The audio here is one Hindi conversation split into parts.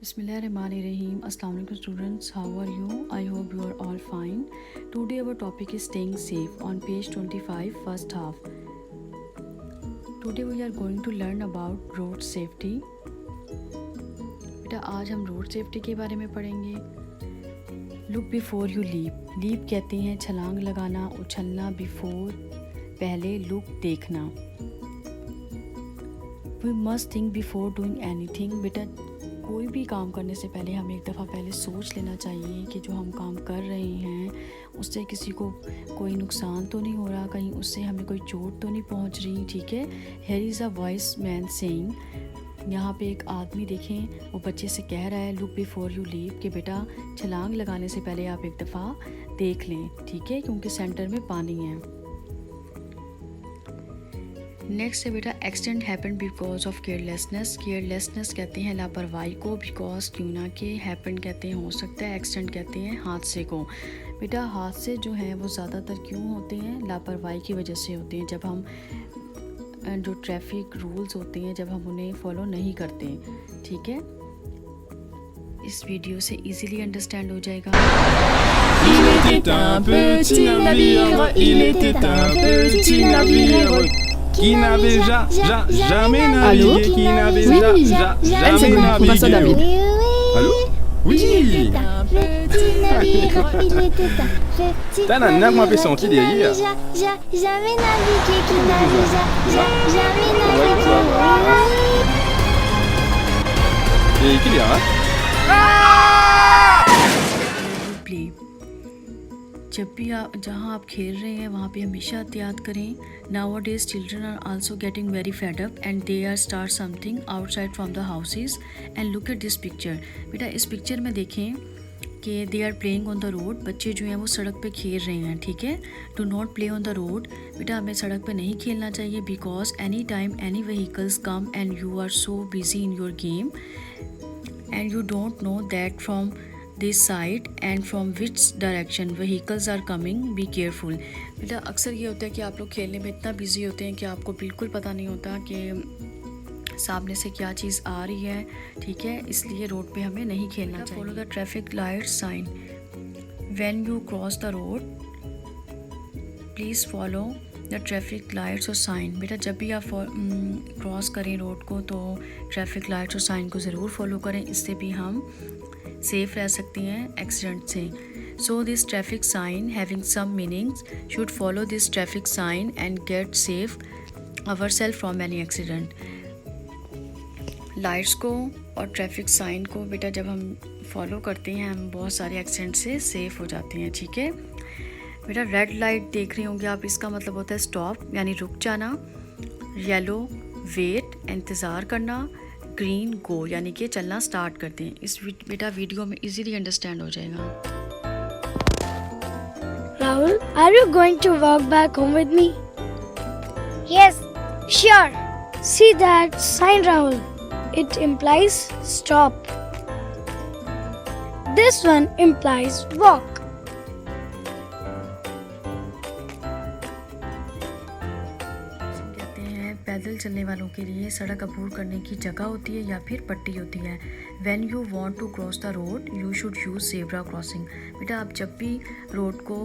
Bismillahirrahmanirrahim. Assalamu alaikum students. How are you? I hope you are all fine. Today our topic is staying safe on page 25 first half. Today we are going to learn about road safety. बेटा आज हम रोड सेफ्टी के बारे में पढ़ेंगे. Look before you leap. Leap कहते हैं छलांग लगाना, उछलना. Before पहले, look देखना. We must think before doing anything. बेटा कोई भी काम करने से पहले हमें एक दफ़ा पहले सोच लेना चाहिए कि जो हम काम कर रहे हैं उससे किसी को कोई नुकसान तो नहीं हो रहा, कहीं उससे हमें कोई चोट तो नहीं पहुंच रही. ठीक है. Here is a voice man saying. यहाँ पे एक आदमी देखें वो बच्चे से कह रहा है लुक बिफोर यू लीव कि बेटा छलांग लगाने से पहले आप एक दफ़ा देख लें. ठीक है, क्योंकि सेंटर में पानी है. नेक्स्ट है बेटा accident happen because of carelessness. Carelessness कहते हैं लापरवाही को, बिकॉज क्यों ना कि हैपन कहते हैं हो सकता है, एक्सीडेंट कहते हैं हादसे को. बेटा हादसे जो हैं वो ज़्यादातर क्यों होते हैं? लापरवाही की वजह से होते हैं. जब हम जो ट्रैफिक रूल्स होते हैं जब हम उन्हें फॉलो नहीं करते. ठीक है, इस वीडियो से इजीली अंडरस्टैंड हो जाएगा. Il était un petit navire, il était un petit navire qui n'avait jamais Allô navigué, qui n'avait Oui. jamais seconde, professeur navigué. David. Allô? Oui. T'as un air moins senti derrière. Jamais navigué, qui n'avait jamais navigué. Et qui est là? Play. जब भी आप जहाँ आप खेल रहे हैं वहाँ पे हमेशा एहतियात करें. Nowadays children are also getting very fed up and they are start something outside from the houses and look at this picture. बेटा इस पिक्चर में देखें कि they are playing on the road. बच्चे जो हैं वो सड़क पे खेल रहे हैं. ठीक है. Do not play on the road. बेटा हमें सड़क पे नहीं खेलना चाहिए because any time any vehicles come and you are so busy in your game and you don't know that from this side and from which direction vehicles are coming. Be careful. बेटा अक्सर ये होता है कि आप लोग खेलने में इतना बिजी होते हैं कि आपको बिल्कुल पता नहीं होता कि सामने से क्या चीज़ आ रही है. ठीक है, इसलिए रोड पे हमें नहीं खेलना चाहिए. Follow the traffic light sign when you cross the road. Please follow the traffic lights और साइन. बेटा जब भी आप क्रॉस करें रोड को तो ट्रैफिक लाइट्स और साइन को ज़रूर फॉलो करें. इससे भी हम सेफ़ रह सकते हैं एक्सीडेंट से. So this traffic sign having some meanings should follow this traffic sign and get safe our self from any accident. Lights को और ट्रैफिक साइन को बेटा जब हम फॉलो करते हैं हम बहुत सारे एक्सीडेंट से सेफ़ हो जाते हैं. ठीक है. बेटा रेड लाइट देख रहे होंगे आप, इसका मतलब होता है स्टॉप यानी रुक जाना. येलो वेट इंतज़ार करना. ग्रीन गो यानी कि चलना स्टार्ट कर दें. इस बेटा वीडियो में इजीली अंडरस्टैंड हो जाएगा. Rahul, are you going to walk back home with me? Yes, sure. See that sign, Rahul. It implies stop. This one implies walk. कहते हैं पैदल चलने वालों के लिए सड़क अबूर करने की जगह होती है या फिर पट्टी होती है. When you want to cross the road you should use zebra crossing. बेटा आप जब भी रोड को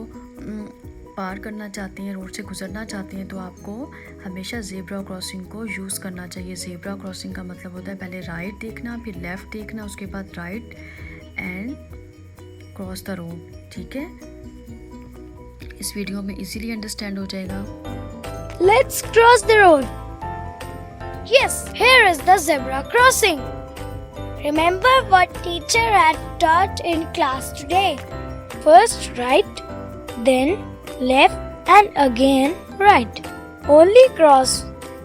पार करना चाहते हैं, रोड से गुजरना चाहते हैं तो आपको हमेशा ज़ेब्रा क्रॉसिंग को यूज़ करना चाहिए. ज़ेब्रा क्रॉसिंग का मतलब होता है पहले राइट देखना, फिर लेफ़्ट देखना, उसके बाद right and cross the road. ठीक है, इस वीडियो में इजीली अंडरस्टैंड हो जाएगा. Let's cross the road. Yes, here is the zebra crossing. Remember what teacher had taught in class today. First right, then left and again right. Only cross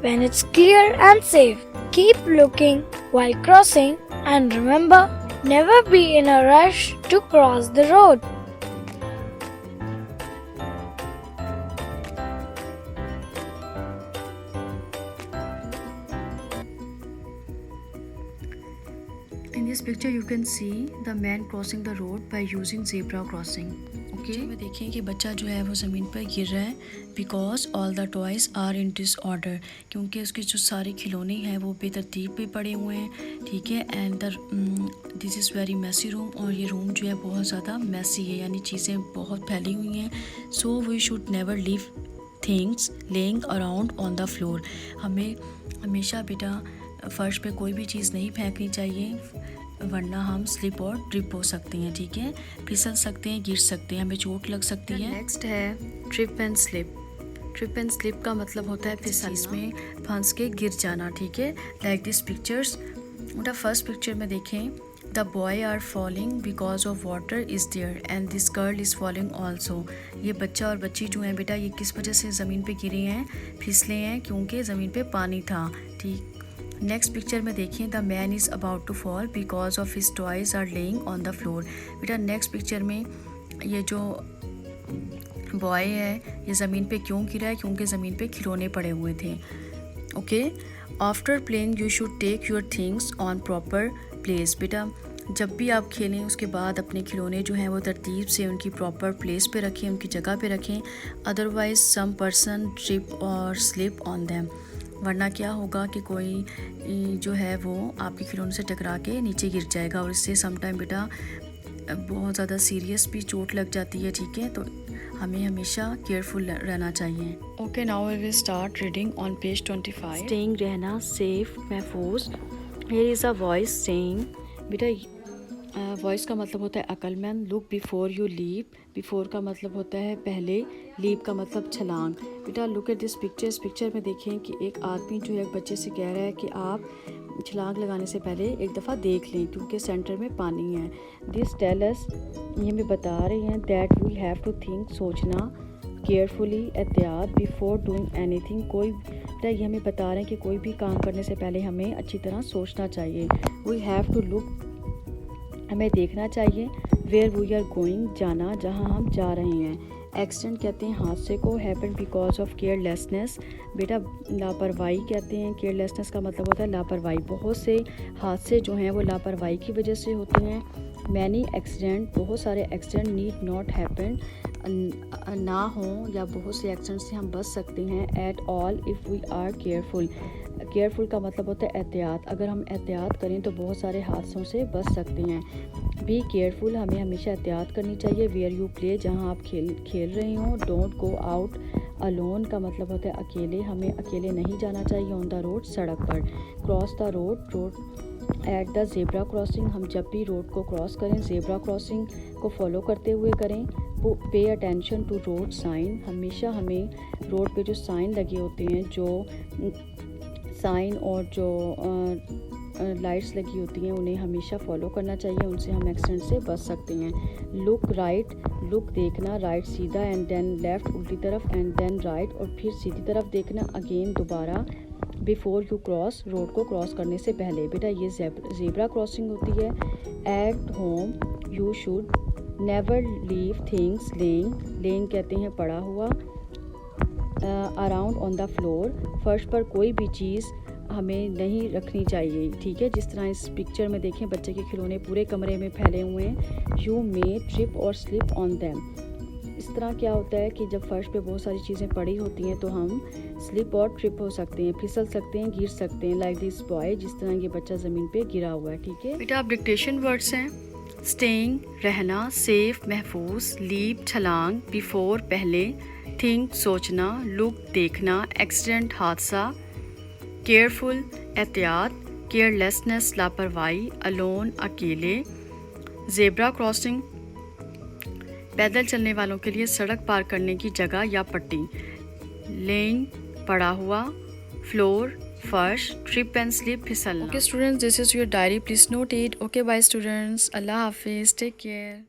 when it's clear and safe. Keep looking while crossing and remember, never be in a rush to cross the road. In this picture you can see the man crossing the road by using zebra crossing. Okay में देखें कि बच्चा जो है वो ज़मीन पर गिर रहा है because all the toys are in disorder, क्योंकि उसके जो सारे खिलौने हैं वो बेतरतीब पे पड़े हुए हैं, ठीक है। And this is very messy room, और ये रूम जो है बहुत ज़्यादा मैसी है, यानी चीज़ें बहुत फैली हुई हैं। So we should never leave things lying around on the floor. हमें हमेशा बेटा फर्श पे कोई भी चीज़ नहीं फेंकनी चाहिए, वरना हम स्लिप और ट्रिप हो सकते हैं, ठीक है। फिसल सकते हैं, गिर सकते हैं, हमें चोट लग सकती है। नेक्स्ट है trip and slip. Trip and slip का मतलब होता है फिसल, इसमें फंस के गिर जाना, ठीक है। लाइक दिस पिक्चर्स, उनका फर्स्ट पिक्चर में देखें, the boy are falling because of water is there and this girl is falling also. ये बच्चा और बच्ची जो हैं बेटा, ये किस वजह से ज़मीन पे गिरे हैं, फिसले हैं, क्योंकि ज़मीन पे पानी था, ठीक। नेक्स्ट पिक्चर में देखें, the man is about to fall because of his toys are lying on the floor. बेटा नेक्स्ट पिक्चर में ये जो बॉय है ये ज़मीन पे क्यों गिरा है, क्योंकि ज़मीन पे खिलौने पड़े हुए थे, okay. After playing you should take your things on proper place. बेटा जब भी आप खेलें उसके बाद अपने खिलौने जो हैं वो तरतीब से उनकी प्रॉपर प्लेस पे रखें, उनकी जगह पे रखें। अदरवाइज सम पर्सन ट्रिप और स्लिप ऑन देम, वरना क्या होगा कि कोई जो है वो आपके खिलौने से टकरा के नीचे गिर जाएगा, और इससे समटाइम बेटा बहुत ज़्यादा सीरियस भी चोट लग जाती है, ठीक है। तो हमें हमेशा केयरफुल रहना चाहिए। Okay, now we will start reading on page 25। Staying रहना, सेफ, महफूज। Here is a wise saying, बेटा वॉइस का मतलब होता है अक्लमंद। Look before you leap, before का मतलब होता है पहले, लीप का मतलब छलांग। बेटा लुक एट दिस पिक्चर, इस पिक्चर में देखें कि एक आदमी जो है एक बच्चे से कह रहा है कि आप छलांग लगाने से पहले एक दफ़ा देख लें, क्योंकि सेंटर में पानी है। दिस टेल अस, ये हमें बता रहे हैं that we have to think, सोचना, केयरफुली, एहतियात, बिफोर डूइंग एनीथिंग। कोई बेटा ये हमें बता रहे हैं कि कोई भी काम करने से पहले हमें अच्छी तरह सोचना चाहिए। वी हैव टू लुक, हमें देखना चाहिए। वेयर वी आर गोइंग, जाना, जहाँ हम जा रहे हैं। एक्सीडेंट कहते हैं हादसे को। हैपन बिकॉज ऑफ केयरलेसनेस, बेटा लापरवाही कहते हैं। केयरलेसनेस का मतलब होता है लापरवाही। बहुत से हादसे जो हैं वो लापरवाही की वजह से होते हैं। मैनी एक्सीडेंट, बहुत सारे एक्सीडेंट नीड नॉट हैपन, ना हो, या बहुत से एक्सीडेंट से हम बच सकते हैं। At all if we are careful, careful का मतलब होता है एहतियात। अगर हम एहतियात करें तो बहुत सारे हादसों से बच सकते हैं। बी केयरफुल, हमें हमेशा एहतियात करनी चाहिए। वेयर यू प्ले, जहाँ आप खेल रहे हों। डोंट गो आउट अलोन का मतलब होता है अकेले, हमें अकेले नहीं जाना चाहिए। ऑन द रोड, सड़क पर। Cross the road at the zebra crossing, हम जब भी रोड को क्रॉस करें ज़ेब्रा क्रॉसिंग को फॉलो करते हुए करें। Pay attention to road sign, हमेशा हमें रोड पे जो साइन लगे होते हैं, जो साइन और जो लाइट्स लगी होती हैं, उन्हें हमेशा फॉलो करना चाहिए, उनसे हम एक्सीडेंट से बच सकते हैं। लुक राइट, लुक देखना, राइट सीधा, एंड देन लेफ़्ट उल्टी तरफ, एंड देन राइट और फिर सीधी तरफ देखना, अगेन दोबारा। बिफोर यू क्रॉस, रोड को क्रॉस करने से पहले। बेटा ये ज़ेब्रा क्रॉसिंग होती है। At home you should never leave things laying, laying कहते हैं पड़ा हुआ। अराउंड ऑन द फ्लोर, फर्श पर कोई भी चीज़ हमें नहीं रखनी चाहिए, ठीक है। जिस तरह इस पिक्चर में देखें बच्चे के खिलौने पूरे कमरे में फैले हुए हैं। यू मे ट्रिप और स्लिप ऑन देम, इस तरह क्या होता है कि जब फर्श पे बहुत सारी चीज़ें पड़ी होती हैं तो हम स्लिप और ट्रिप हो सकते हैं, फिसल सकते हैं, गिर सकते हैं। लाइक दिस बॉय, जिस तरह ये बच्चा ज़मीन पे गिरा हुआ है, ठीक है। बेटा आप डिक्टेशन वर्ड्स हैं। स्टेइंग रहना, सेफ महफूज, लीप छलांग, बिफोर पहले, थिंक सोचना, लुक देखना, एक्सीडेंट हादसा, केयरफुल एहतियात, केयरलेसनेस लापरवाही, अलोन अकेले, ज़ेब्रा क्रॉसिंग पैदल चलने वालों के लिए सड़क पार करने की जगह या पट्टी, लेइंग पड़ा हुआ, फ्लोर फर्श, ट्रिप एंड स्लिप फिसलना। Okay students, this is your diary, please note it. Okay bye students, अल्लाह हाफिज़, टेक केयर।